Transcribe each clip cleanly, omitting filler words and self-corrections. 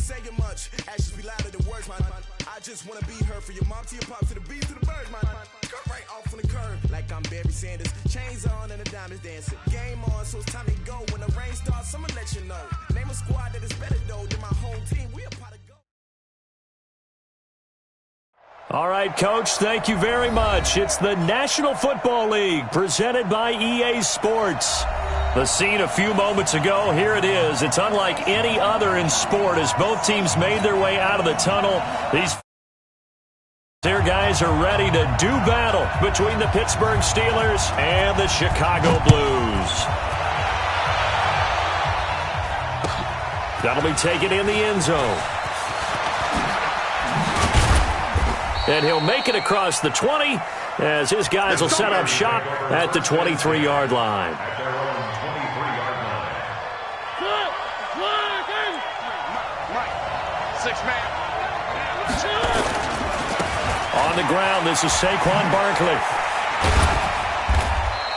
saying much. Actions be louder than words, man. I just wanna be heard, from your mom to your pop to the bees to the birds, man. Cut right off on the curb, like I'm Barry Sanders. Chains on and the diamonds dancing. Game on, so it's time to go. When the rain starts, I'ma let you know. Name a squad that is better though than my home team. We a pot of gold. All right, Coach, thank you very much. It's the National Football League presented by EA Sports. The scene a few moments ago, here it is. It's unlike any other in sport as both teams made their way out of the tunnel. These guys are ready to do battle between the Pittsburgh Steelers and the Chicago Blues. That'll be taken in the end zone. And he'll make it across the 20 as his guys will set up shop at the 23-yard line. On the ground, this is Saquon Barkley.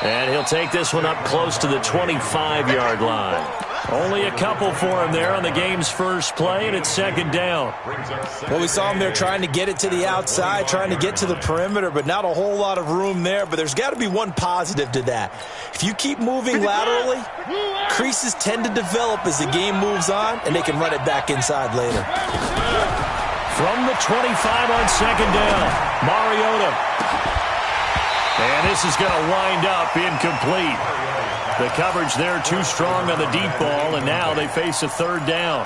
And he'll take this one up close to the 25-yard line. Only a couple for him there on the game's first play, and it's second down. Well, we saw him there trying to get it to the outside, trying to get to the perimeter, but not a whole lot of room there. But there's got to be one positive to that. If you keep moving laterally, creases tend to develop as the game moves on, and they can run it back inside later. From the 25 on second down, Mariota. And this is going to wind up incomplete. The coverage there too strong on the deep ball, and now they face a third down.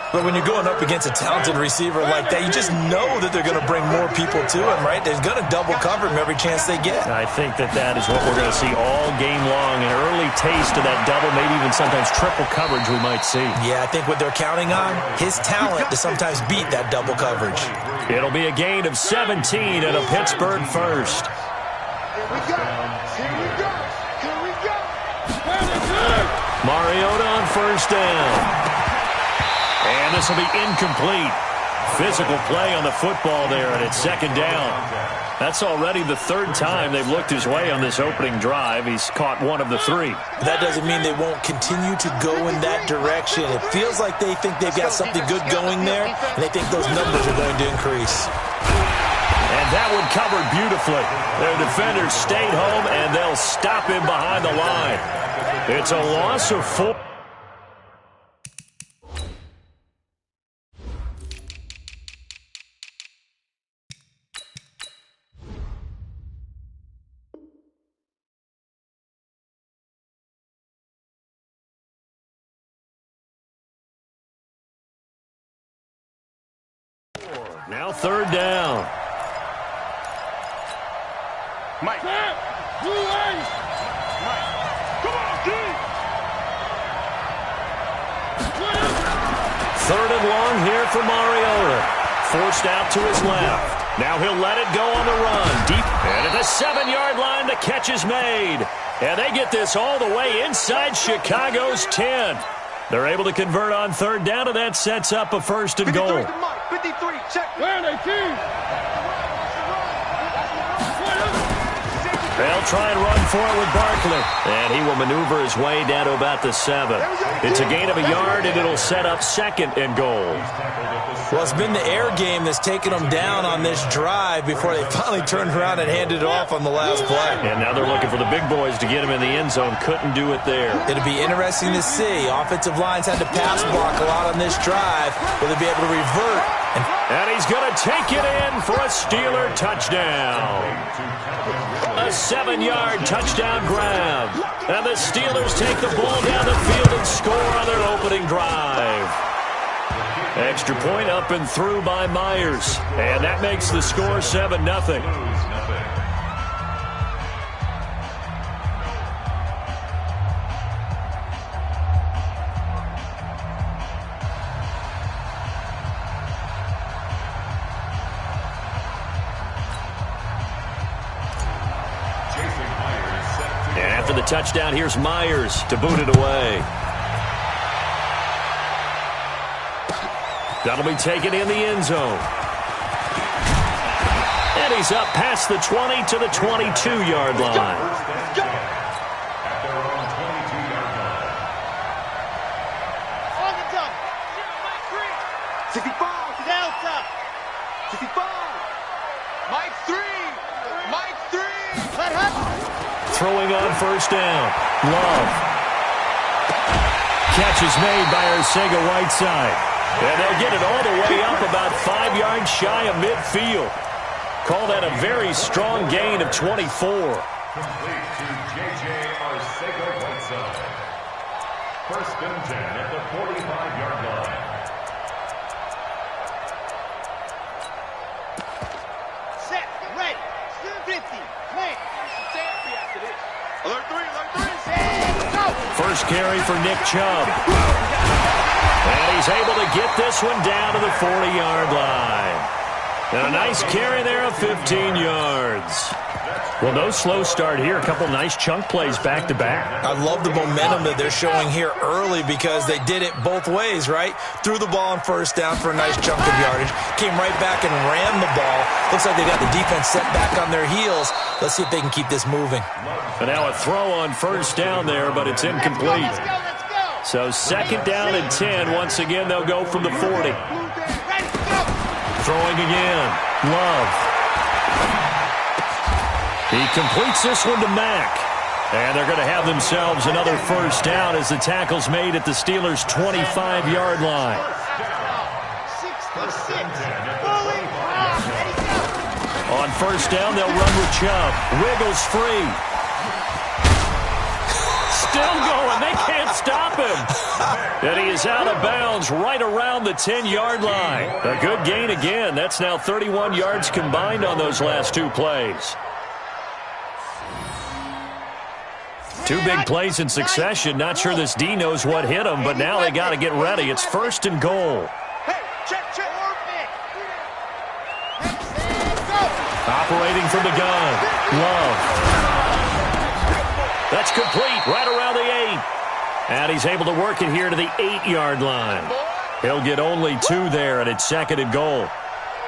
But when you're going up against a talented receiver like that, you just know that they're going to bring more people to him, right? They're going to double cover him every chance they get. I think that is what we're going to see all game long. An early taste of that double, maybe even sometimes triple coverage we might see. Yeah, I think what they're counting on, his talent to sometimes beat that double coverage. It'll be a gain of 17 and a Pittsburgh first. Here we go. Here we go. Here we go. Mariota on first down. And this will be incomplete. Physical play on the football there, and it's second down. That's already the third time they've looked his way on this opening drive. He's caught one of the three. That doesn't mean they won't continue to go in that direction. It feels like they think they've got something good going there, and they think those numbers are going to increase. And that one covered beautifully. Their defenders stayed home, and they'll stop him behind the line. It's a loss of 4. Now third down. Mike. Mike. Come on, dude. Third and long here for Mariota. Forced out to his left. Now he'll let it go on the run. Deep. And at the 7-yard line, the catch is made. And they get this all the way inside Chicago's 10. They're able to convert on third down, and that sets up a first and goal. 53, check. Where they They'll try and run for it with Barkley. And he will maneuver his way down to about the 7. It's a gain of a yard, and it'll set up second and goal. Well, it's been the air game that's taken them down on this drive before they finally turned around and handed it off on the last play. And now they're looking for the big boys to get him in the end zone. Couldn't do it there. It'll be interesting to see. Offensive lines had to pass block a lot on this drive. Will they be able to revert? And he's going to take it in for a Steeler touchdown. A 7-yard touchdown grab. And the Steelers take the ball down the field and score on their opening drive. Extra point up and through by Myers. And that makes the score 7-0. And after the touchdown, here's Myers to boot it away. That'll be taken in the end zone. And he's up past the 20 to the 22-yard line. 65. Delta. 65. Mike 3. Mike 3. Throwing on first down. Love. Catch is made by Arcega-Whiteside. And they'll get it all the way up about 5 yards shy of midfield. Call that a very strong gain of 24. Complete to J.J. Arcega-Whiteside. First and 10 at the 45-yard line. Set, ready, 50, play. Alert 3, go! First carry for Nick Chubb. And he's able to get this one down to the 40-yard line. And a nice carry there of 15 yards. Well, no slow start here. A couple nice chunk plays back-to-back. I love the momentum that they're showing here early because they did it both ways, right? Threw the ball on first down for a nice chunk of yardage. Came right back and ran the ball. Looks like they got the defense set back on their heels. Let's see if they can keep this moving. And now a throw on first down there, but it's incomplete. So second down and 10. Once again, they'll go from the 40. Throwing again. Love. He completes this one to Mack. And they're going to have themselves another first down as the tackle's made at the Steelers' 25-yard line. 66. On first down, they'll run with Chubb. Wiggles free. Still going. They can't stop him. And he is out of bounds right around the 10-yard line. A good gain again. That's now 31 yards combined on those last two plays. Two big plays in succession. Not sure this D knows what hit him, but now they got to get ready. It's first and goal. Hey, check. Operating from the gun. Love. That's complete right around the 8. And he's able to work it here to the 8-yard line. He'll get only 2 there, and it's second and goal.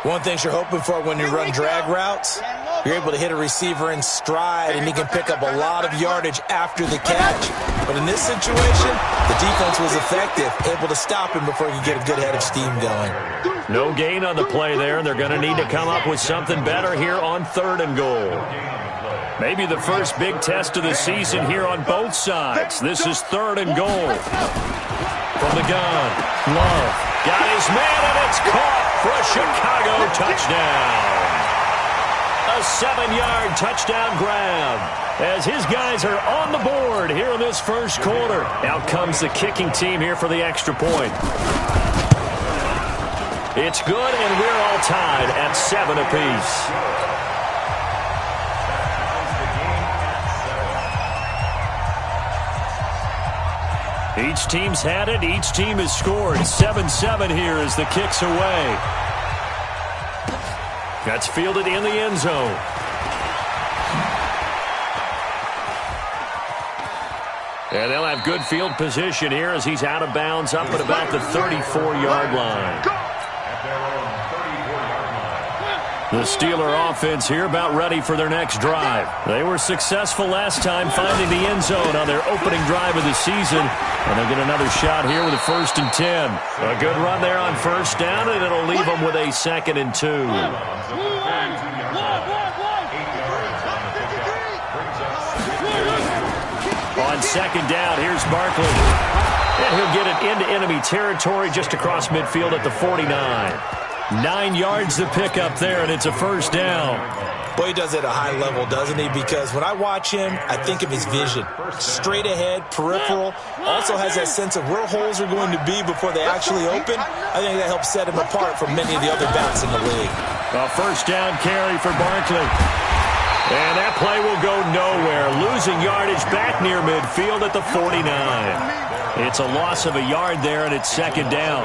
One thing you're hoping for when you run drag routes, you're able to hit a receiver in stride, and he can pick up a lot of yardage after the catch. But in this situation, the defense was effective, able to stop him before he could get a good head of steam going. No gain on the play there, and they're going to need to come up with something better here on third and goal. Maybe the first big test of the season here on both sides. This is third and goal. From the gun, Love got his man, and it's caught for a Chicago touchdown. A 7-yard touchdown grab as his guys are on the board here in this first quarter. Out comes the kicking team here for the extra point. It's good, and we're all tied at 7 apiece. Each team's had it. Each team has scored. 7-7 here as the kick's away. That's fielded in the end zone. And they'll have good field position here as he's out of bounds up at about the 34-yard line. The Steeler offense here about ready for their next drive. They were successful last time finding the end zone on their opening drive of the season. And they'll get another shot here with a 1st and 10. A good run there on first down, and it'll leave them with a 2nd and 2. On second down, here's Barkley. And he'll get it into enemy territory just across midfield at the 49. 9 yards to pick up there, and it's a first down. Boy, he does it at a high level, doesn't he? Because when I watch him, I think of his vision. Straight ahead, peripheral. Also has that sense of where holes are going to be before they actually open. I think that helps set him apart from many of the other backs in the league. A first down carry for Barkley. And that play will go nowhere. Losing yardage back near midfield at the 49. It's a loss of a yard there, and it's second down.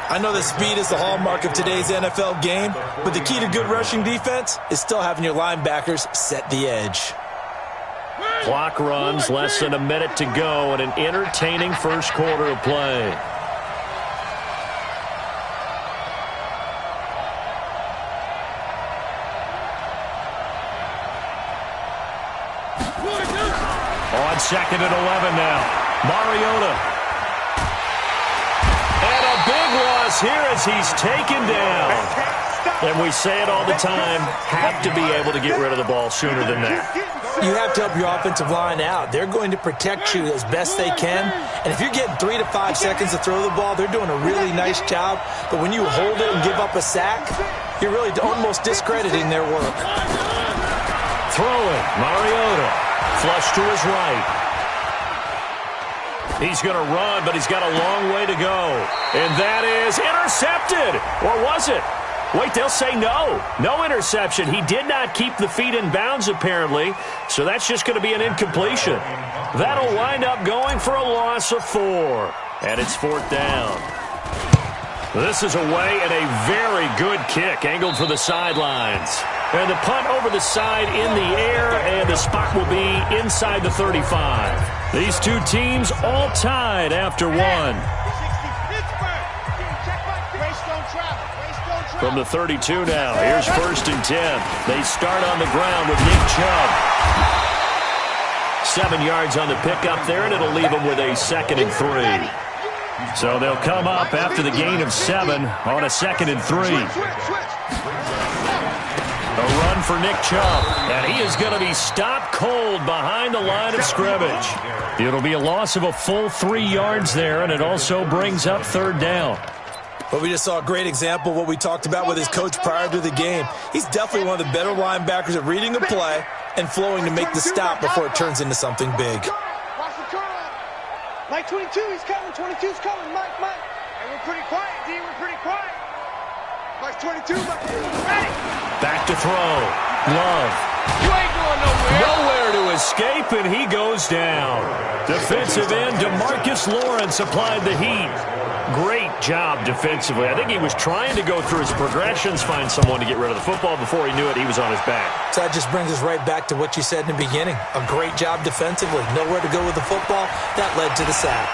I know that speed is the hallmark of today's NFL game, but the key to good rushing defense is still having your linebackers set the edge. Clock runs, less than a minute to go, and an entertaining first quarter of play. On second and 11 now. Mariota. And a big loss is here as he's taken down. And we say it all the time, have to be able to get rid of the ball sooner than that. You have to help your offensive line out. They're going to protect you as best they can. And if you're getting 3 to 5 seconds to throw the ball, they're doing a really nice job. But when you hold it and give up a sack, you're really almost discrediting their work. Throwing, Mariota. Flush to his right. He's going to run, but he's got a long way to go. And that is intercepted. Or was it? Wait, they'll say no. No interception. He did not keep the feet in bounds, apparently, so that's just going to be an incompletion. That'll wind up going for a loss of 4. And it's 4th down. This is away and a very good kick, angled for the sidelines. And the punt over the side in the air, and the spot will be inside the 35. These two teams all tied after one. From the 32 now, here's 1st and 10. They start on the ground with Nick Chubb. 7 yards on the pickup there, and it'll leave them with a 2nd and 3. So they'll come up after the gain of 7 on a 2nd and 3. A run for Nick Chubb, and he is going to be stopped cold behind the line of scrimmage. It'll be a loss of a full 3 yards there, and it also brings up 3rd down. But we just saw a great example of what we talked about with his coach prior to the game. He's definitely one of the better linebackers at reading a play and flowing to make the stop before it turns into something big. Watch the curl. Mike 22, he's coming. 22's coming. Mike. And we're pretty quiet, D. We're pretty quiet. Mike 22, ready. Back to throw. Love. You ain't going nowhere. Nowhere to escape, and he goes down. Defensive end DeMarcus Lawrence applied the heat. Great job defensively. I think he was trying to go through his progressions, find someone to get rid of the football. Before he knew it, he was on his back. So that just brings us right back to what you said in the beginning. A great job defensively. Nowhere to go with the football. That led to the sack.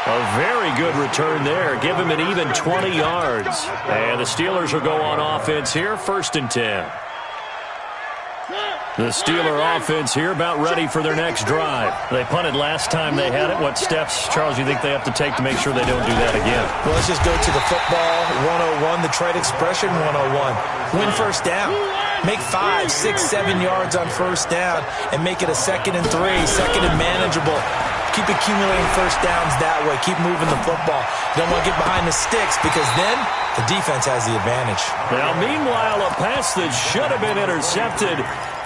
A very good return there. Give him an even 20 yards. And the Steelers will go on offense here, 1st and 10. The Steeler offense here about ready for their next drive. They punted last time they had it. What steps, Charles, you think they have to take to make sure they don't do that again? Well, let's just go to the football 101, the trade expression 101. Win 1st down. Make 5, 6, 7 yards on 1st down and make it a 2nd and 3, 2nd and manageable. Keep accumulating 1st downs that way. Keep moving the football. You don't want to get behind the sticks because then the defense has the advantage. Now, meanwhile, a pass that should have been intercepted,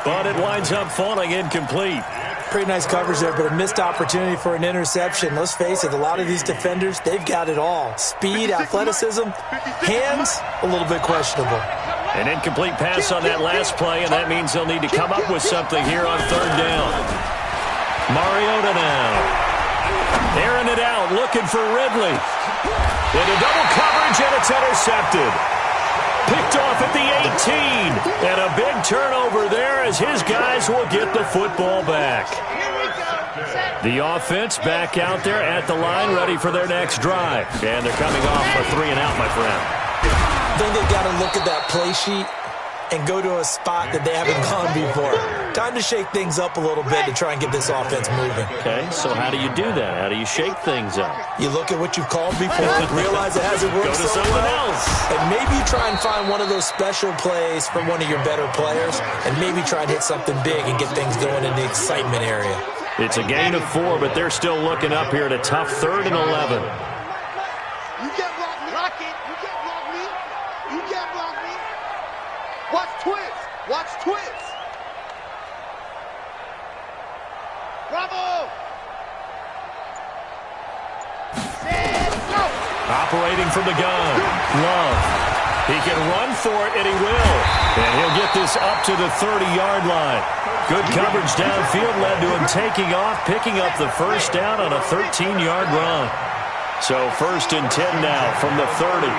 but it winds up falling incomplete. Pretty nice coverage there, but a missed opportunity for an interception. Let's face it, a lot of these defenders, they've got it all. Speed, athleticism, hands, a little bit questionable. An incomplete pass on that last play, and that means they'll need to come up with something here on 3rd down. Mariota now. Airing it out, looking for Ridley. Into double coverage, and it's intercepted. Picked off at the 18. And a big turnover there as his guys will get the football back. The offense back out there at the line, ready for their next drive. And they're coming off a 3 and out, my friend. I think they've got to look at that play sheet and go to a spot that they haven't gone before. Time to shake things up a little bit to try and get this offense moving. Okay, so how do you do that? How do you shake things up? You look at what you've called before, realize it hasn't worked Go to so something well, else. and maybe try and find one of those special plays from one of your better players, and maybe try and hit something big and get things going in the excitement area. It's a gain of 4, but they're still looking up here at a tough 3rd and 11. You can't block me. Block it. You can't block me. You can't block me. Watch twist. Watch twist. Bravo. Set, go. Operating from the gun. Love. He can run for it, and he will. And he'll get this up to the 30-yard line. Good coverage downfield led to him taking off, picking up the 1st down on a 13-yard run. So 1st and 10 now from the 30.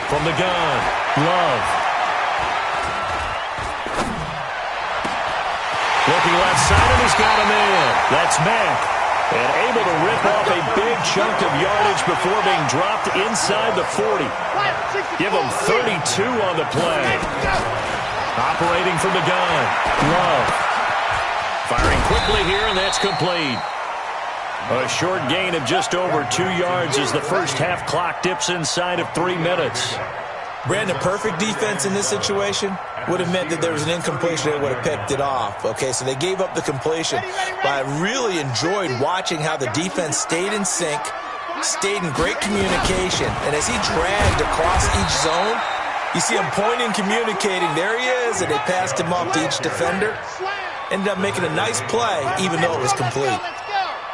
From the gun, Love. Looking left side, and he's got a man. That's Mack. And able to rip off a big chunk of yardage before being dropped inside the 40. Give him 32 on the play. Operating from the gun. Love. Firing quickly here, and that's complete. A short gain of just over 2 yards as the first half clock dips inside of 3 minutes. Brandon, perfect defense in this situation would have meant that there was an incompletion that would have picked it off. Okay, so they gave up the completion. But I really enjoyed watching how the defense stayed in sync, stayed in great communication, and as he dragged across each zone, you see him pointing, communicating. There he is, and they passed him off to each defender. Ended up making a nice play, even though it was complete.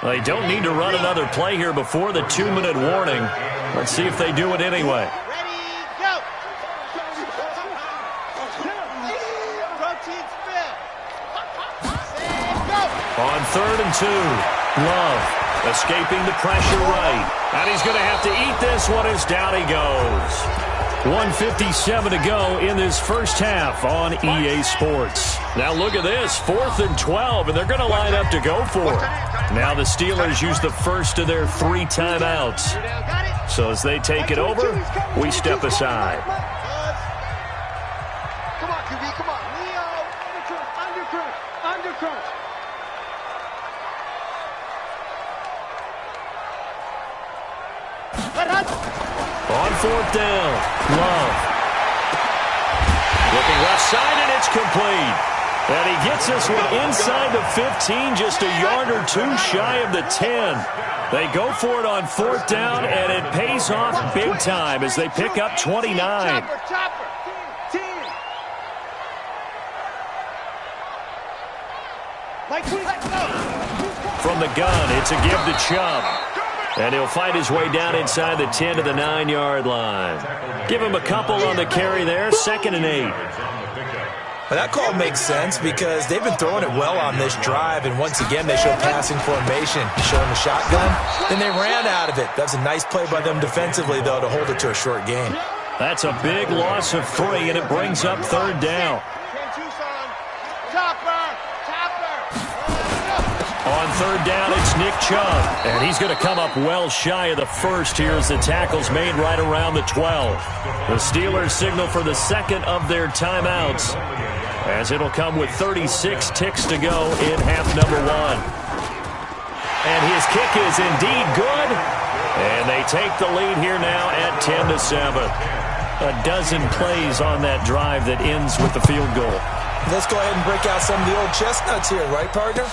They don't need to run another play here before the 2-minute warning. Let's see if they do it anyway. On 3rd and 2, Love escaping the pressure right. And he's going to have to eat this one as down he goes. 1:57 to go in this first half on EA Sports. Now look at this, 4th and 12, and they're going to line up to go for it. Now the Steelers use the first of their 3 timeouts. So as they take it over, we step aside. Come on, QB, come on. Leo, under crunch. On 4th down, Love. Looking left side, and it's complete. And he gets this one inside the 15, just a yard or 2 shy of the 10. They go for it on 4th down, and it pays off big time as they pick up 29. From the gun, it's a give to Chubb. And he'll fight his way down inside the 10 to the 9-yard line. Give him a couple on the carry there, 2nd and 8. Well, that call makes sense because they've been throwing it well on this drive, and once again they show passing formation, showing the shotgun. Then they ran out of it. That's a nice play by them defensively, though, to hold it to a short gain. That's a big loss of 3, and it brings up 3rd down. On 3rd down, it's Nick Chubb, and he's going to come up well shy of the first here as the tackle's made right around the 12. The Steelers signal for the 2nd of their timeouts, as it'll come with 36 ticks to go in half number 1. And his kick is indeed good, and they take the lead here now at 10-7. A dozen plays on that drive that ends with the field goal. Let's go ahead and break out some of the old chestnuts here, right, partner?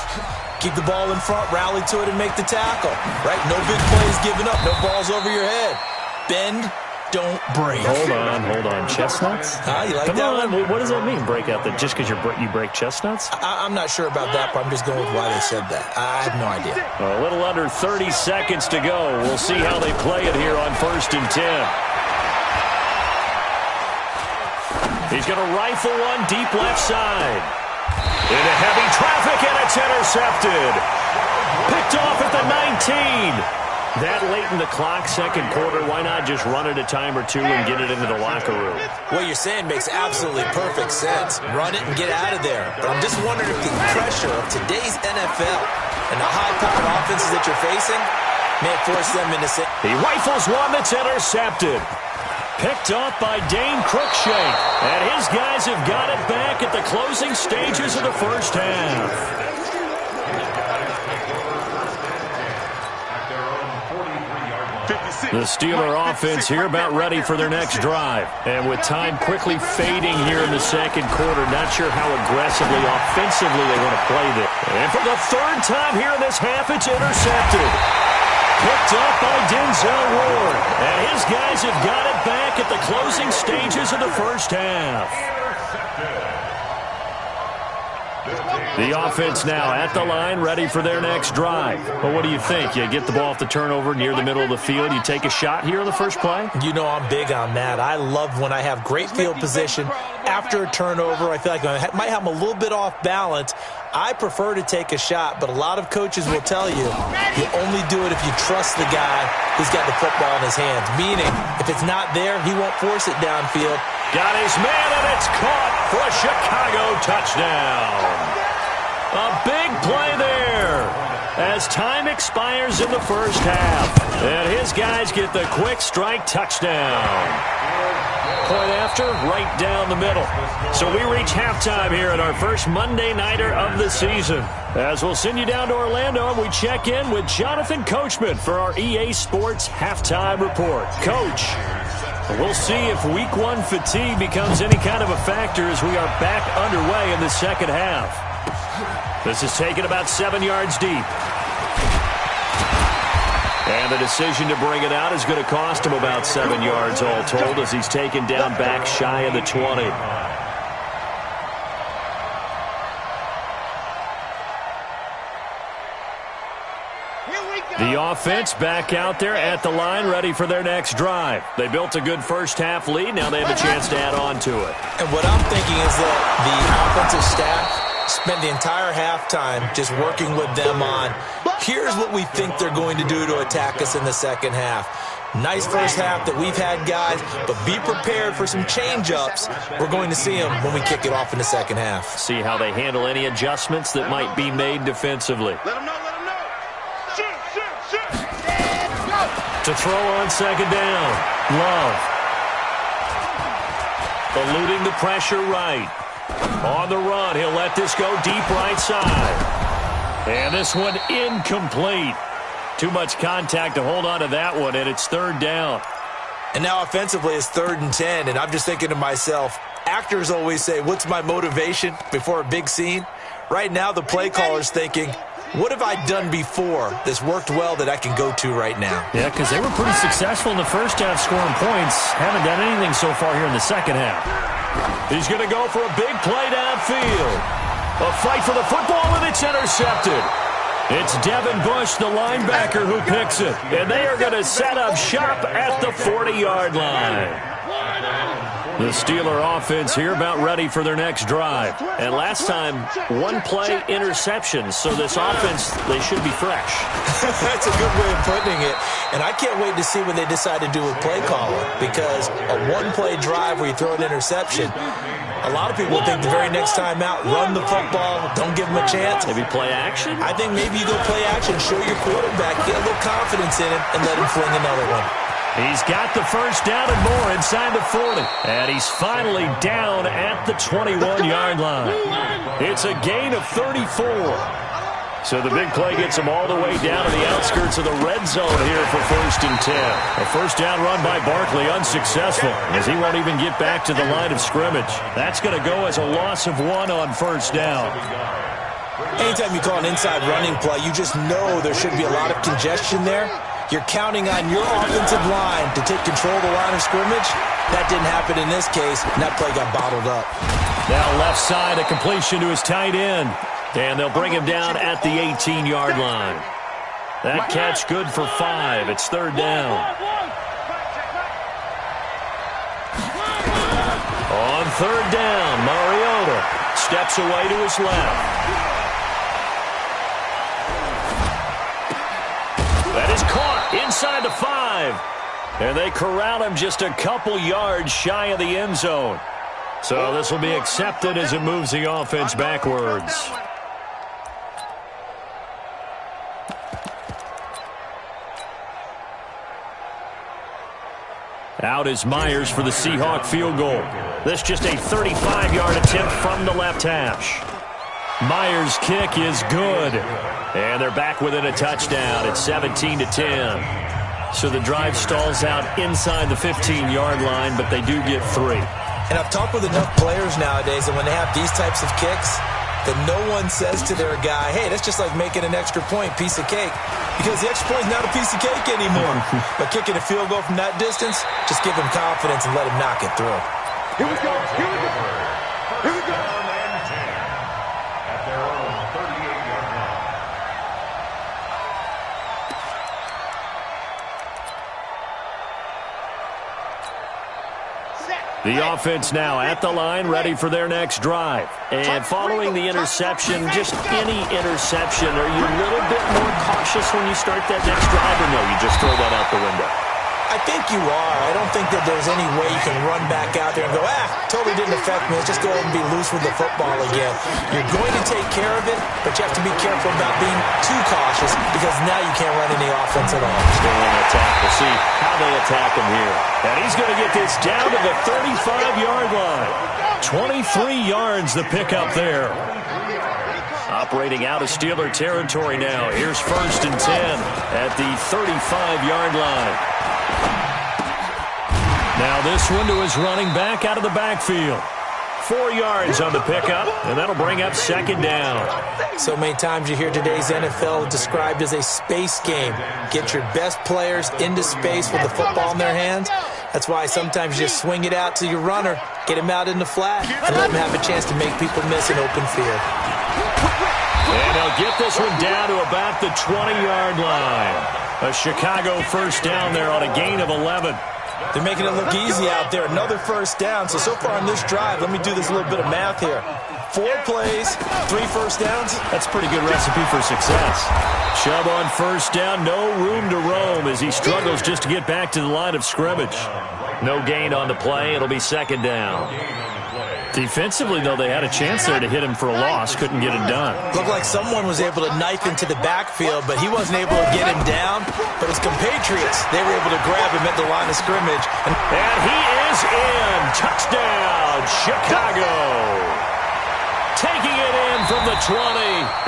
Keep the ball in front, rally to it, and make the tackle. Right? No big plays given up. No balls over your head. Bend, don't break. Hold on. Chestnuts? You like Come that on. one? What does that mean, break out? Just because you break chestnuts? I'm not sure about that, but I'm just going with why they said that. I have no idea. A little under 30 seconds to go. We'll see how they play it here on 1st and 10. He's going to rifle one deep left side. Into heavy traffic, and it's intercepted. Picked off at the 19. That late in the clock, 2nd quarter, why not just run it a time or 2 and get it into the locker room? What you're saying makes absolutely perfect sense. Run it and get out of there. But I'm just wondering if the pressure of today's NFL and the high-powered offenses that you're facing may force them into... He rifles one that's intercepted. Picked off by Dane Cruikshank. And his guys have got it back at the closing stages of the first half. The Steeler offense here about ready for their next drive. And with time quickly fading here in the 2nd quarter, not sure how aggressively, offensively they want to play this. And for the 3rd time here in this half, it's intercepted. Picked up by Denzel Ward. And his guys have got it back at the closing stages of the first half. The offense now at the line, ready for their next drive. Well, what do you think? You get the ball off the turnover near the middle of the field. You take a shot here on the first play? You know I'm big on that. I love when I have great field position. After a turnover, I feel like I might have them a little bit off balance. I prefer to take a shot, but a lot of coaches will tell you only do it if you trust the guy who's got the football in his hands. Meaning, if it's not there, he won't force it downfield. Got his man, and it's caught for a Chicago touchdown. A big play there. as time expires in the first half. And his guys get the quick strike touchdown. Point after, right down the middle. So we reach halftime here at our first Monday Nighter of the season. As we'll send you down to Orlando and we check in with Jonathan Coachman for our EA Sports Halftime Report. Coach, we'll see if Week 1 fatigue becomes any kind of a factor as we are back underway in the second half. This is taken about 7 yards deep. And the decision to bring it out is going to cost him about 7 yards all told as he's taken down back shy of the 20. The offense back out there at the line, ready for their next drive. They built a good first-half lead. Now they have a chance to add on to it. And what I'm thinking is that the offensive staff spent the entire halftime just working with them on, here's what we think they're going to do to attack us in the second half. Nice first half that we've had, guys, but be prepared for some change-ups. We're going to see them when we kick it off in the second half. See how they handle any adjustments that might be made defensively. Let them know, let them know. Shoot, shoot, shoot. To throw on second down. Love. Eluding the pressure right. On the run, he'll let this go deep right side. And this one incomplete. Too much contact to hold on to that one, and it's third down. And now offensively it's 3rd and 10, and I'm just thinking to myself, actors always say, what's my motivation before a big scene? Right now the play caller's thinking, what have I done before that's worked well that I can go to right now? Yeah, because they were pretty successful in the first half scoring points. Haven't done anything so far here in the second half. He's going to go for a big play downfield. A fight for the football, and it's intercepted. It's Devin Bush, the linebacker, who picks it. And they are going to set up shop at the 40-yard line. The Steeler offense here about ready for their next drive. And last time, one play interception. So this offense, they should be fresh. That's a good way of putting it. And I can't wait to see what they decide to do with play caller. Because a one-play drive where you throw an interception, a lot of people think the very next time out, run the football, don't give them a chance. Maybe play action? I think maybe you go play action, show your quarterback, get a little confidence in him, and let him fling another one. He's got the first down and more inside the 40. And he's finally down at the 21-yard line. It's a gain of 34. So the big play gets him all the way down to the outskirts of the red zone here for 1st and 10. A first down run by Barkley unsuccessful as he won't even get back to the line of scrimmage. That's going to go as a loss of 1 on 1st down. Anytime you call an inside running play, you just know there should be a lot of congestion there. You're counting on your offensive line to take control of the line of scrimmage. That didn't happen in this case, and that play got bottled up. Now left side, a completion to his tight end. And they'll bring him down at the 18-yard line. That catch good for 5. It's 3rd down. On 3rd down, Mariota steps away to his left. That is caught inside the 5. And they corral him just a couple yards shy of the end zone. So this will be accepted as it moves the offense backwards. Out is Myers for the Seahawk field goal. This just a 35-yard attempt from the left hash. Myers' kick is good. And they're back within a touchdown. It's 17-10. So the drive stalls out inside the 15-yard line, but they do get 3. And I've talked with enough players nowadays that when they have these types of kicks, that no one says to their guy, hey, that's just like making an extra point, piece of cake. Because the extra point is not a piece of cake anymore. But kicking a field goal from that distance, just give him confidence and let him knock it through. Here we go, here we go, here we go. At their own 38-yard line. The offense now at the line, ready for their next drive. And following the interception, just any interception, are you a little bit more cautious when you start that next drive, or no, you just throw that out the window? I think you are. I don't think that there's any way you can run back out there and go, totally didn't affect me. Let's just go ahead and be loose with the football again. You're going to take care of it, but you have to be careful about being too cautious because now you can't run any offense at all. Still in attack. We'll see how they attack him here. And he's going to get this down to the 35-yard line. 23 yards the pickup there. Operating out of Steeler territory now. Here's 1st and 10 at the 35-yard line. Now this one to his running back out of the backfield. 4 yards on the pickup, and that'll bring up 2nd down. So many times you hear today's NFL described as a space game. Get your best players into space with the football in their hands. That's why sometimes you just swing it out to your runner, get him out in the flat, and let him have a chance to make people miss an open field. And they'll get this one down to about the 20-yard line. A Chicago 1st down there on a gain of 11. They're making it look easy out there. Another 1st down. So far on this drive, let me do this little bit of math here. 4 plays, 3 1st downs. That's a pretty good recipe for success. Chubb on 1st down, no room to roam as he struggles just to get back to the line of scrimmage. No gain on the play. It'll be 2nd down. Defensively, though, they had a chance there to hit him for a loss. Couldn't get it done. Looked like someone was able to knife into the backfield, but he wasn't able to get him down. But his compatriots, they were able to grab him at the line of scrimmage. And he is in. Touchdown, Chicago. Taking it in from the 20.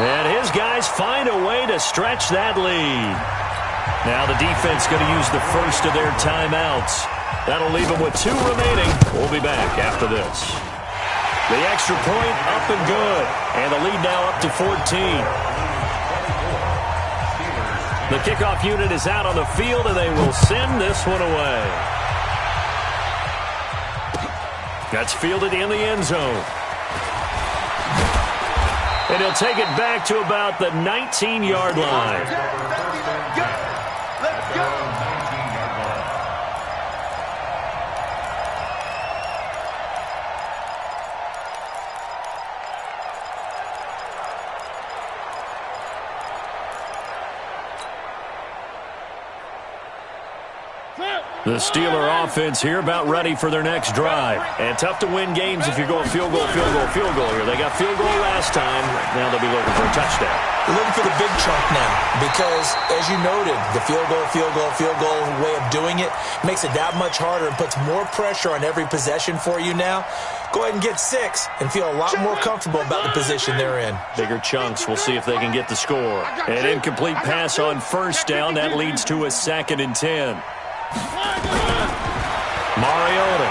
And his guys find a way to stretch that lead. Now the defense going to use the first of their timeouts. That'll leave them with 2 remaining. We'll be back after this. The extra point up and good. And the lead now up to 14. The kickoff unit is out on the field, and they will send this one away. That's fielded in the end zone. And he'll take it back to about the 19-yard line. Let's go. The Steeler offense here about ready for their next drive. And tough to win games if you're going field goal here. They got field goal last time. Now they'll be looking for a touchdown. They're looking for the big chunk now because, as you noted, the field goal way of doing it makes it that much harder and puts more pressure on every possession for you now. Go ahead and get 6 and feel a lot more comfortable about the position they're in. Bigger chunks. We'll see if they can get the score. An incomplete pass on 1st down. That leads to a 2nd and 10. Mariota.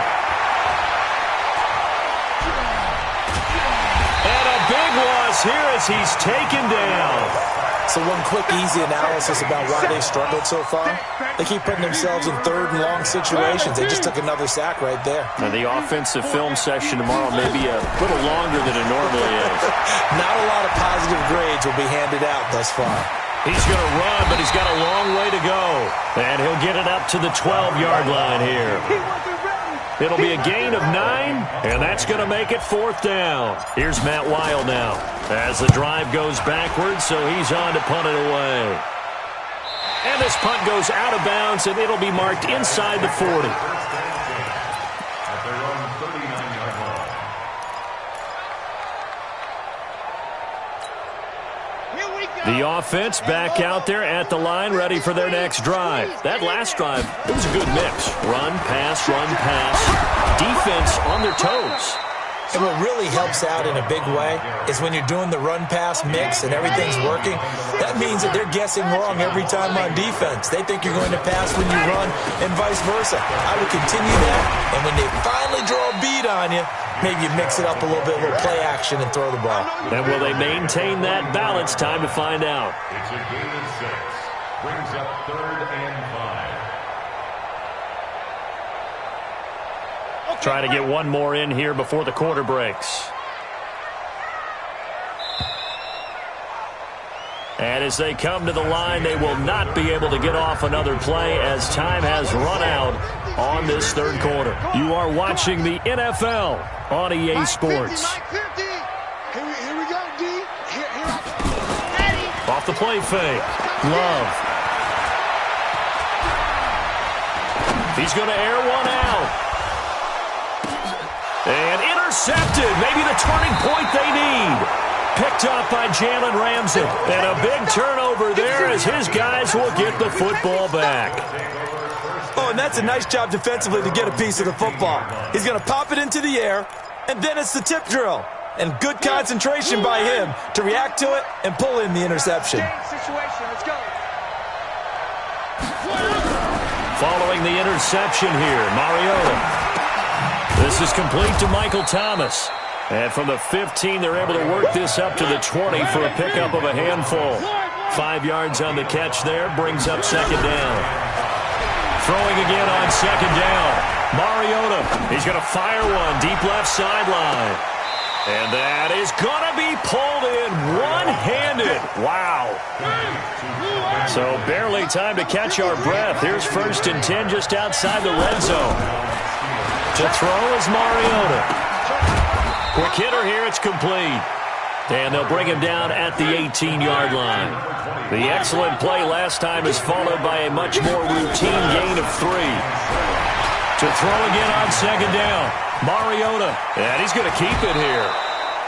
And a big loss here as he's taken down. So one quick, easy analysis about why they've struggled so far. They keep putting themselves in 3rd and long situations. They just took another sack right there. Now the offensive film session tomorrow may be a little longer than it normally is. Not a lot of positive grades will be handed out thus far. He's going to run, but he's got a long way to go. And he'll get it up to the 12-yard line here. It'll be a gain of 9, and that's going to make it 4th down. Here's Matt Weil now as the drive goes backwards, so he's on to punt it away. And this punt goes out of bounds, and it'll be marked inside the 40. The offense back out there at the line, ready for their next drive. That last drive, it was a good mix. Run, pass, defense on their toes. And what really helps out in a big way is when you're doing the run-pass mix and everything's working, that means that they're guessing wrong every time on defense. They think you're going to pass when you run and vice versa. I would continue that, and when they finally draw a beat on you, maybe you mix it up a little bit, a little play action, and throw the ball. And will they maintain that balance? Time to find out. It's a gain of 6. Brings up 3rd and 5. Try to get one more in here before the quarter breaks. And as they come to the line, they will not be able to get off another play as time has run out on this 3rd quarter. You are watching the NFL on EA Sports. Here we go, D. Off the play fake. Love. He's going to air one out. And intercepted. Maybe the turning point they need. Picked up by Jalen Ramsey. And a big turnover there as his guys will get the football back. Oh, and that's a nice job defensively to get a piece of the football. He's going to pop it into the air, and then it's the tip drill. And good concentration by him to react to it and pull in the interception. Let's go. Following the interception here, Mariota. This is complete to Michael Thomas. And from the 15, they're able to work this up to the 20 for a pickup of a handful. 5 yards on the catch there, brings up second down. Throwing again on second down. Mariota, he's going to fire one deep left sideline. And that is going to be pulled in one-handed. Wow. So barely time to catch our breath. Here's 1st and 10 just outside the red zone. To throw is Mariota. Quick hitter here, it's complete. And they'll bring him down at the 18-yard line. The excellent play last time is followed by a much more routine gain of 3. To throw again on second down. Mariota, and he's going to keep it here.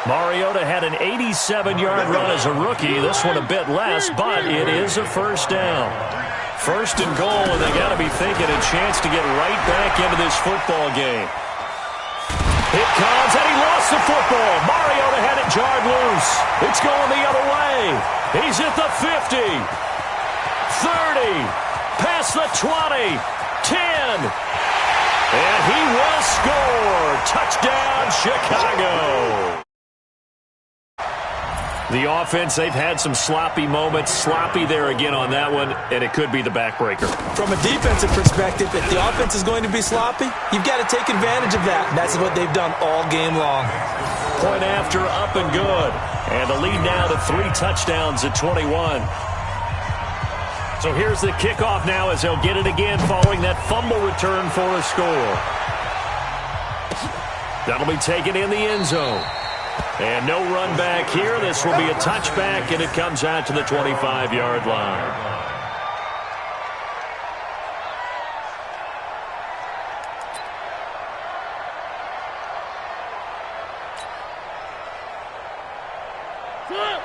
Mariota had an 87-yard run as a rookie. This one a bit less, but it is a first down. 1st and goal, and they got to be thinking a chance to get right back into this football game. It comes, and he lost the football. Mariota had it jarred loose. It's going the other way. He's at the 50, 30, past the 20, 10. And he will score. Touchdown, Chicago. The offense, they've had some sloppy moments. Sloppy there again on that one, and it could be the backbreaker. From a defensive perspective, if the offense is going to be sloppy, you've got to take advantage of that. And that's what they've done all game long. Point after, up and good. And the lead now to 3 touchdowns at 21. So here's the kickoff now as they'll get it again following that fumble return for a score. That'll be taken in the end zone. And no run back here. This will be a touchback, and it comes out to the 25-yard line.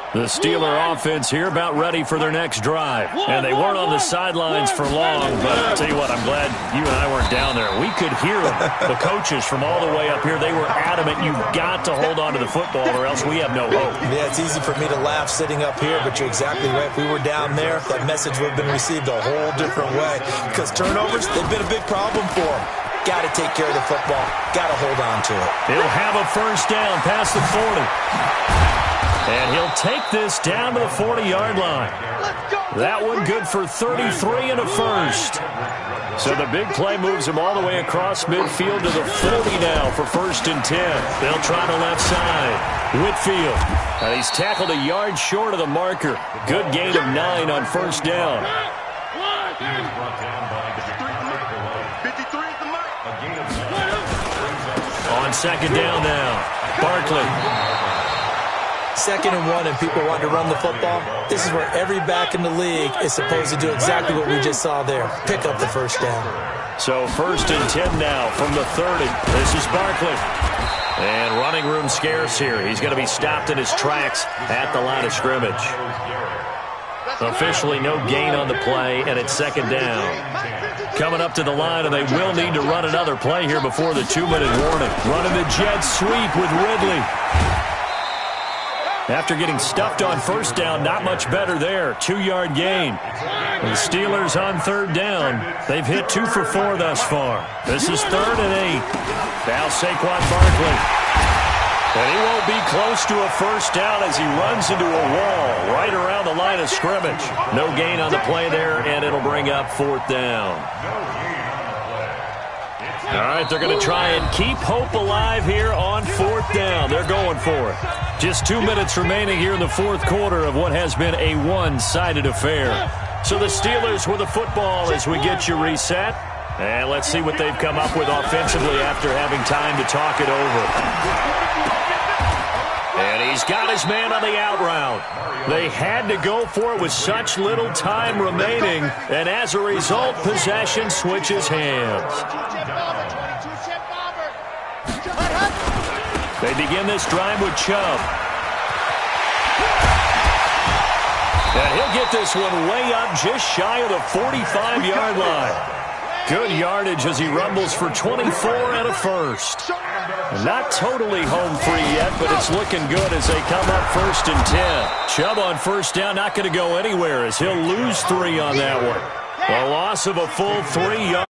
The Steeler offense here about ready for their next drive. And they weren't on the sidelines for long, but I'll tell you what, I'm glad you and I weren't down there. We could hear them. The coaches from all the way up here, they were adamant, you've got to hold on to the football or else we have no hope. Yeah, it's easy for me to laugh sitting up here, but you're exactly right. If we were down there, that message would have been received a whole different way. Because turnovers, they've been a big problem for them. Got to take care of the football. Got to hold on to it. He'll have a first down past the 40. And he'll take this down to the 40-yard line. That one good for 33 and a first. So the big play moves him all the way across midfield to the 40 now for 1st and 10. They'll try the left side. Whitfield. And he's tackled a yard short of the marker. Good gain of 9 on first down. On second down now. Barkley. 2nd and 1 and people want to run the football. This is where every back in the league is supposed to do exactly what we just saw there. Pick up the first down. So 1st and 10 now from the 30. This is Barkley. And running room scarce here. He's going to be stopped in his tracks at the line of scrimmage. Officially no gain on the play, and it's 2nd down. Coming up to the line, and they will need to run another play here before the 2-minute warning. Running the jet sweep with Ridley. After getting stuffed on first down, not much better there. 2-yard gain. The Steelers on 3rd down. They've hit 2 for 4 thus far. This is 3rd and 8. Now Saquon Barkley. And he won't be close to a first down as he runs into a wall right around the line of scrimmage. No gain on the play there, and it'll bring up 4th down. All right, they're going to try and keep hope alive here on 4th down. They're going for it. Just 2 minutes remaining here in the 4th quarter of what has been a one-sided affair. So the Steelers with the football as we get you reset. And let's see what they've come up with offensively after having time to talk it over. And he's got his man on the out route. They had to go for it with such little time remaining, and as a result, possession switches hands. They begin this drive with Chubb. And he'll get this one way up just shy of the 45-yard line. Good yardage as he rumbles for 24 and a first. Not totally home free yet, but it's looking good as they come up 1st and 10. Chubb on first down, not going to go anywhere as he'll lose 3 on that one. A loss of a full 3 yards.